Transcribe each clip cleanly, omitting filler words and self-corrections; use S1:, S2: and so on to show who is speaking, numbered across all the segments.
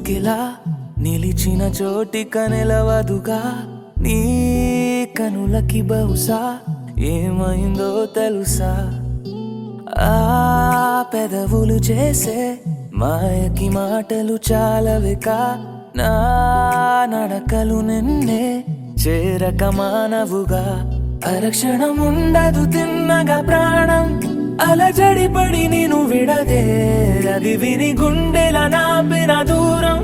S1: కోకిలా నిలిచిన చోటిక నిలవదుగా నీ కనులకి బహుశా ఏమైందో తెలుసా ఆ పెదవులు చేసే మాయకి మాటలు చాలవిక నా నడకలు నిన్నే చేరక మానవుగా అరక్షణం ఉండదు తిన్నగా ప్రాణం అలజడిపడి నేను విడదే అది విని గుండెల నాపిన దూరం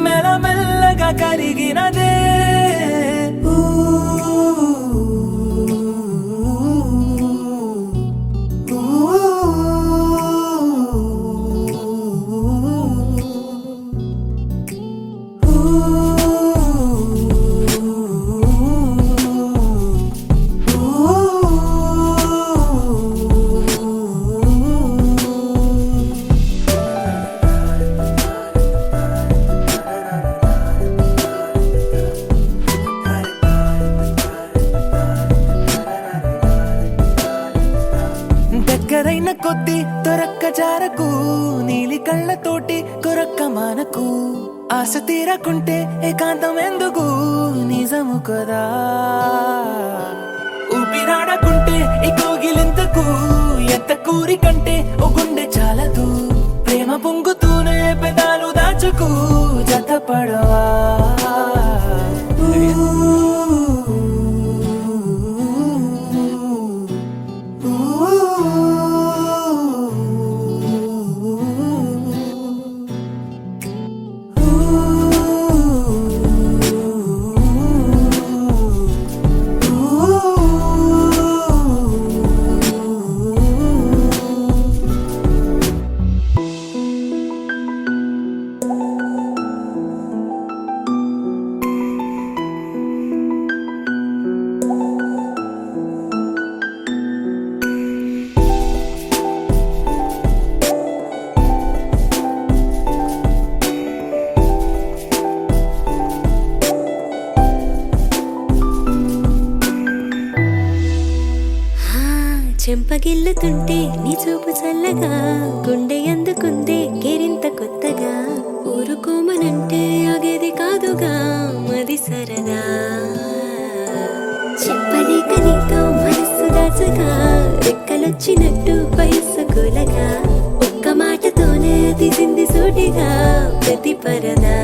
S1: మెల్లమెల్లగా కరిగినదే దగ్గరైన కొద్ది దొరక్క జారకు నీలి కళ్ళతోటి కొరక్క మానకు ఆశ తీరకుంటే ఏకాంతం ఎందుకు నిజము కదా ఊపిరాడకుంటే ఈ కోగిలింతకు ఎంత కూరి కంటే ఓ గుండె చాలదు ప్రేమ పొంగుతూనే పెదాలు దాచుకు జతపడవా
S2: చెంపగిల్లుతుంటే నీ చూపు చల్లగా గుండె అందుకుందే కెరింత కొత్తగా ఊరుకోమనంటే ఆగేది కాదుగా మది సరదా చెప్పలేక నీతో మనస్సు దాచగా రెక్కలొచ్చినట్టు వయస్సు కూలగా ఒక్క మాటతోనే తీసింది సూటిగా ప్రతి పరదా